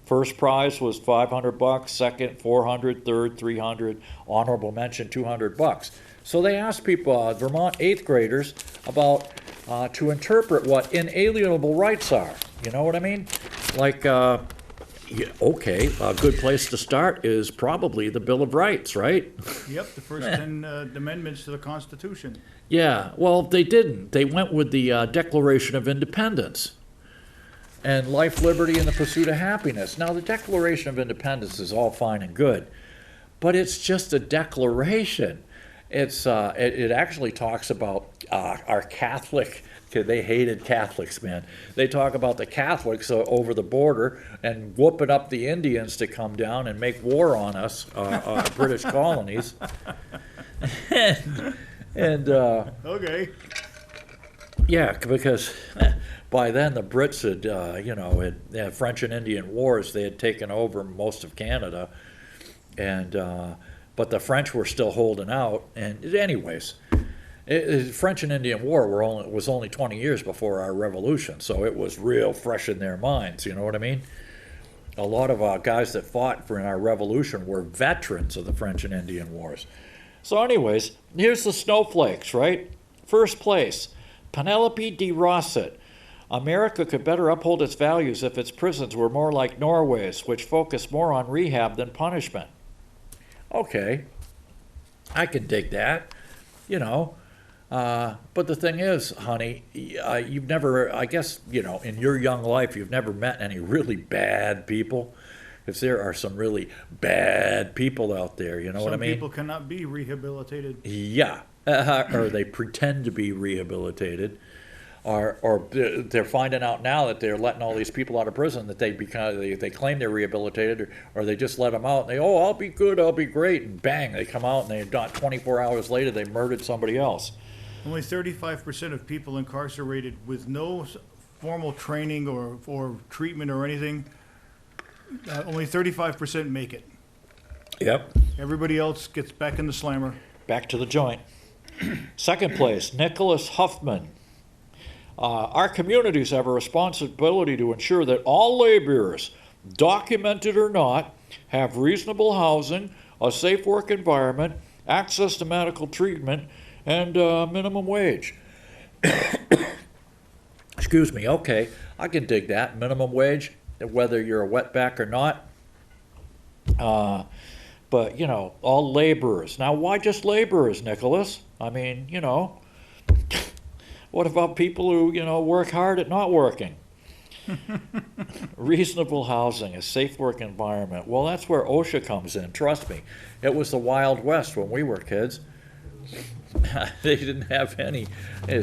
First prize was $500, second $400, third $300, honorable mention $200. So they asked people, Vermont 8th graders, about to interpret what inalienable rights are. You know what I mean? Like, okay, a good place to start is probably the Bill of Rights, right? Yep, the first 10 amendments to the Constitution. Yeah, well, they didn't. They went with the Declaration of Independence and life, liberty, and the pursuit of happiness. Now, the Declaration of Independence is all fine and good, but it's just a declaration. It actually talks about our Catholic. They hated Catholics, man. They talk about the Catholics over the border and whooping up the Indians to come down and make war on us, British colonies. and Okay. Yeah, because by then the Brits had, French and Indian wars. They had taken over most of Canada, and but the French were still holding out. And anyways. French and Indian War was only 20 years before our revolution, so it was real fresh in their minds, you know what I mean? A lot of guys that fought in our revolution were veterans of the French and Indian Wars. So anyways, here's the snowflakes, right? First place, Penelope de Rosset. America could better uphold its values if its prisons were more like Norway's, which focus more on rehab than punishment. Okay, I can dig that, you know. But the thing is, honey, you've never, I guess, in your young life, you've never met any really bad people. Because there are some really bad people out there, you know what I mean? Some people cannot be rehabilitated. Yeah, or they pretend to be rehabilitated. Or they're finding out now that they're letting all these people out of prison that they claim they're rehabilitated, or they just let them out and I'll be good, I'll be great, and bang, they come out and they're not 24 hours later they murdered somebody else. Only 35% of people incarcerated with no formal training or treatment or anything, only 35% make it. Yep. Everybody else gets back in the slammer. Back to the joint. Second place, Nicholas Huffman. Our communities have a responsibility to ensure that all laborers, documented or not, have reasonable housing, a safe work environment, access to medical treatment, and minimum wage. Excuse me, okay, I can dig that. Minimum wage, whether you're a wetback or not. But, all laborers. Now, why just laborers, Nicholas? I mean, what about people who, work hard at not working? Reasonable housing, a safe work environment. Well, that's where OSHA comes in. Trust me. It was the Wild West when we were kids. They didn't have any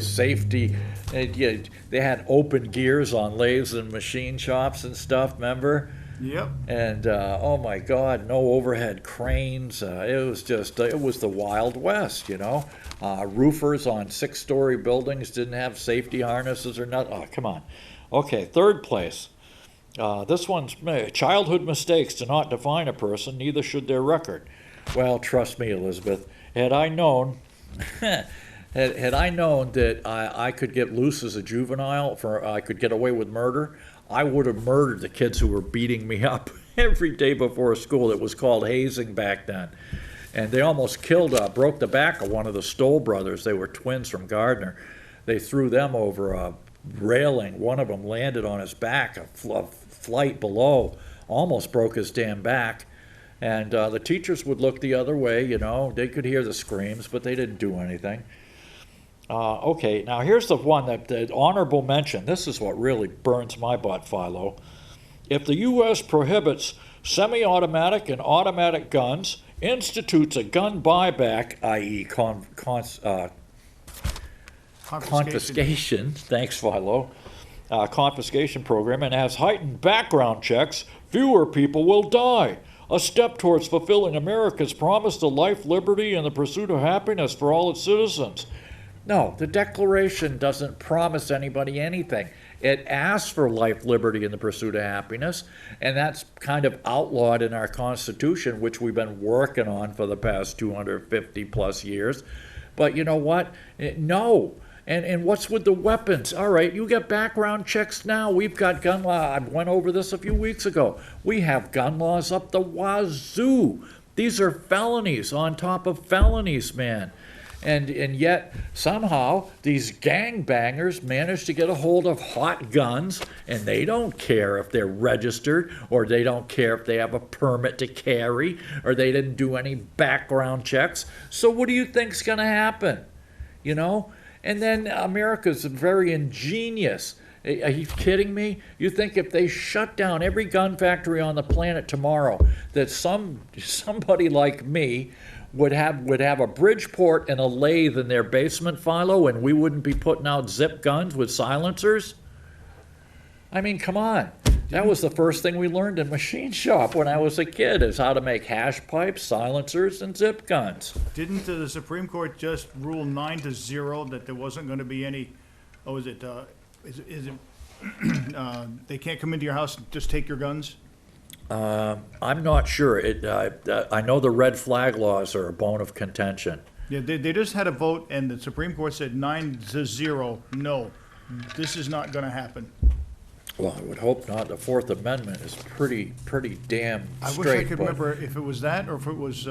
safety. They had open gears on lathes and machine shops and stuff, remember? Yep. And, oh my God, no overhead cranes. It was the Wild West, Roofers on 6-story buildings didn't have safety harnesses or nothing. Oh, come on. Okay, third place. This one's childhood mistakes do not define a person, neither should their record. Well, trust me, Elizabeth, had I known that I could get loose as a juvenile, I could get away with murder, I would have murdered the kids who were beating me up every day before school. It was called hazing back then. And they almost broke the back of one of the Stoll brothers. They were twins from Gardner. they threw them over a railing. One of them landed on his back, a flight below, almost broke his damn back. And the teachers would look the other way, you know. They could hear the screams, but they didn't do anything. Okay, now here's the one that the honorable mention. This is what really burns my butt, Philo. If the U.S. prohibits semi-automatic and automatic guns, institutes a gun buyback, i.e. confiscation, thanks Philo, confiscation program, and has heightened background checks, fewer people will die. A step towards fulfilling America's promise to life, liberty, and the pursuit of happiness for all its citizens. No, the Declaration doesn't promise anybody anything. It asks for life, liberty, and the pursuit of happiness, and that's kind of outlawed in our Constitution, which we've been working on for the past 250 plus years. But you know what? No. And what's with the weapons? All right, you get background checks now. We've got gun law. I went over this a few weeks ago. We have gun laws up the wazoo. These are felonies on top of felonies, man. And yet, somehow, these gangbangers manage to get a hold of hot guns, and they don't care if they're registered, or they don't care if they have a permit to carry, or they didn't do any background checks. So what do you think's going to happen? You know? And then America's very ingenious. Are you kidding me? You think if they shut down every gun factory on the planet tomorrow, that somebody like me would have a Bridgeport and a lathe in their basement, Philo, and we wouldn't be putting out zip guns with silencers? I mean, come on. That was the first thing we learned in machine shop when I was a kid, is how to make hash pipes, silencers, and zip guns. Didn't the Supreme Court just rule 9-0 that there wasn't going to be any, they can't come into your house and just take your guns? I'm not sure. I know the red flag laws are a bone of contention. Yeah, they just had a vote, and the Supreme Court said 9-0, no, this is not going to happen. Well, I would hope not. The Fourth Amendment is pretty damn straight. I wish I could remember if it was that or if it was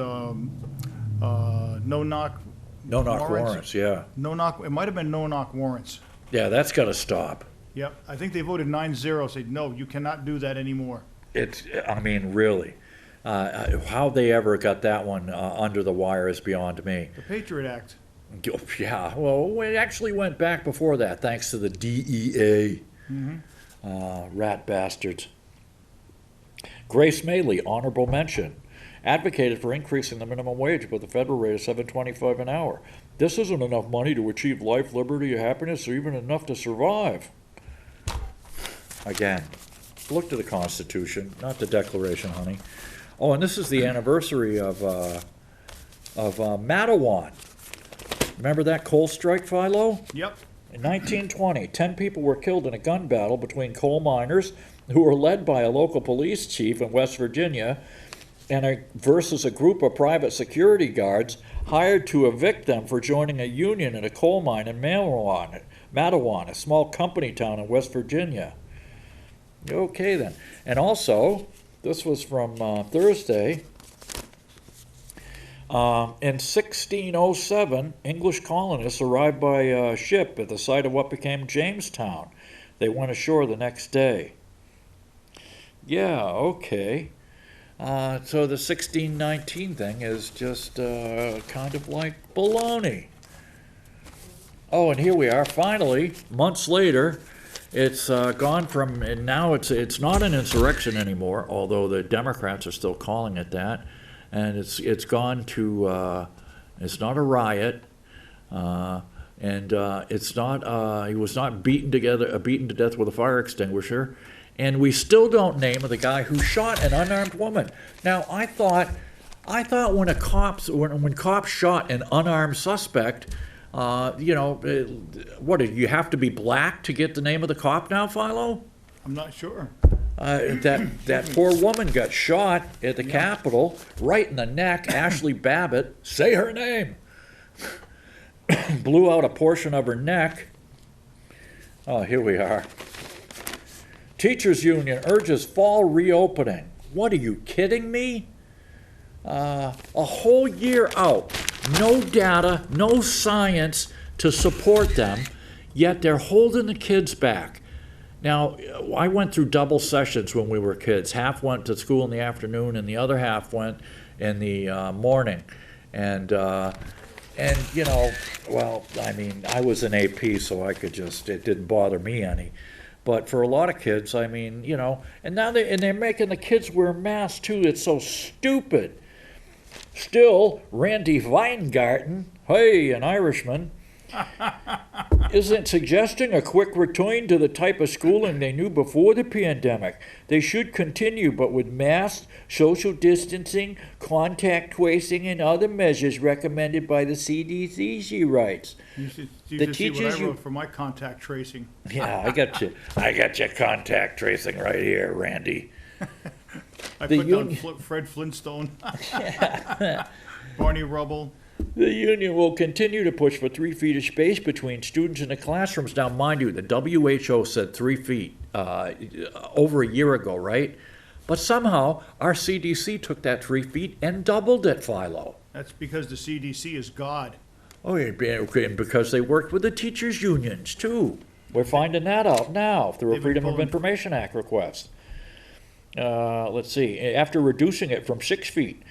no-knock warrants, yeah. No-knock, it might have been no-knock warrants. Yeah, that's got to stop. Yep, I think they voted 9-0, said, no, you cannot do that anymore. I mean, really. How they ever got that one under the wire is beyond me. The Patriot Act. Yeah, well, it actually went back before that, thanks to the DEA. Mm-hmm. Rat bastards. Grace Maley, honorable mention, advocated for increasing the minimum wage with the federal rate of $7.25 an hour. This isn't enough money to achieve life, liberty, happiness, or even enough to survive. Again, look to the Constitution, not the Declaration, honey. Oh, and this is the anniversary of Mattawan. Remember that coal strike, Philo? Yep. In 1920, 10 people were killed in a gun battle between coal miners who were led by a local police chief in West Virginia versus a group of private security guards hired to evict them for joining a union in a coal mine in Mattawan, a small company town in West Virginia. Okay, then. And also, this was from Thursday. In 1607, English colonists arrived by ship at the site of what became Jamestown. They went ashore the next day. Yeah, okay. So the 1619 thing is just kind of like baloney. Oh, and here we are, finally, months later. It's gone from, and now it's not an insurrection anymore, although the Democrats are still calling it that. And it's gone to, it's not a riot, and it's not, he was not beaten to death with a fire extinguisher, and we still don't name the guy who shot an unarmed woman. Now, I thought when cops shot an unarmed suspect, what, do you have to be black to get the name of the cop now, Philo? I'm not sure. That poor woman got shot at the Capitol, right in the neck. Ashley Babbitt, say her name, blew out a portion of her neck. Oh, here we are. Teachers Union urges fall reopening. What, are you kidding me? A whole year out, no data, no science to support them. yet they're holding the kids back. Now, I went through double sessions when we were kids. Half went to school in the afternoon, and the other half went in the morning. And you know, well, I mean, I was an AP, so I could just, it didn't bother me any. But for a lot of kids, I mean, you know, and now they're making the kids wear masks too. It's so stupid. Still, Randy Weingarten, hey, an Irishman, isn't suggesting a quick return to the type of schooling they knew before the pandemic. They should continue, but with masks, social distancing, contact tracing, and other measures recommended by the CDC, she writes. You should The see what I teachers you- wrote for my contact tracing. Yeah, I got you. I got your contact tracing right here, Randy. I The put down union- Fred Flintstone, Barney Rubble. The union will continue to push for 3 feet of space between students in the classrooms. Now, mind you, the WHO said 3 feet over a year ago, right? But somehow our CDC took that 3 feet and doubled it, Philo. That's because the CDC is God. Oh, yeah, and because they worked with the teachers' unions, too. We're finding that out now through a They've been Freedom of pulling- Information Act request. Let's see. After reducing it from 6 feet,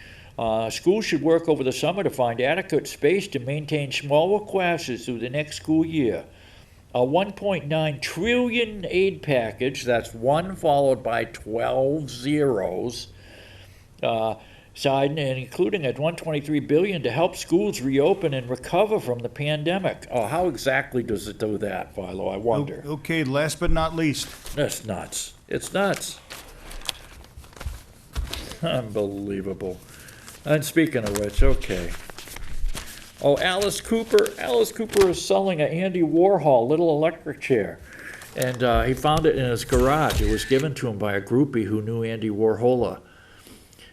schools should work over the summer to find adequate space to maintain smaller classes through the next school year. A $1.9 trillion aid package, that's one followed by 12 zeros, signed and including at $123 billion to help schools reopen and recover from the pandemic. How exactly does it do that, Philo? I wonder. Okay, last but not least, That's nuts. It's nuts. Unbelievable. And speaking of which, okay. Oh, Alice Cooper. Alice Cooper is selling a Andy Warhol little electric chair. And he found it in his garage. It was given to him by a groupie who knew Andy Warhola.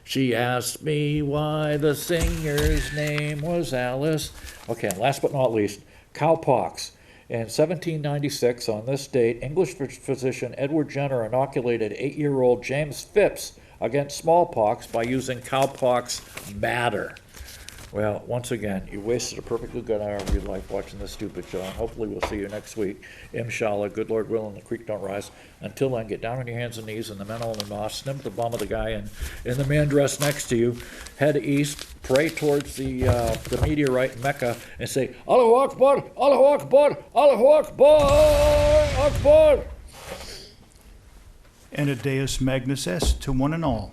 She asked me why the singer's name was Alice. Okay, and last but not least, cowpox. In 1796, on this date, English physician Edward Jenner inoculated 8-year-old James Phipps against smallpox by using cowpox matter. Well, once again, you wasted a perfectly good hour of your life watching this stupid show, and hopefully we'll see you next week. Inshallah, good Lord willing, the creek don't rise. Until then, get down on your hands and knees in the men only mosque, snip the bum of the guy in the man dressed next to you, head east, pray towards the meteorite in Mecca, and say, Allahu Akbar, Allahu Akbar, Allahu Akbar, Akbar. and a Deus Magnus Est to one and all.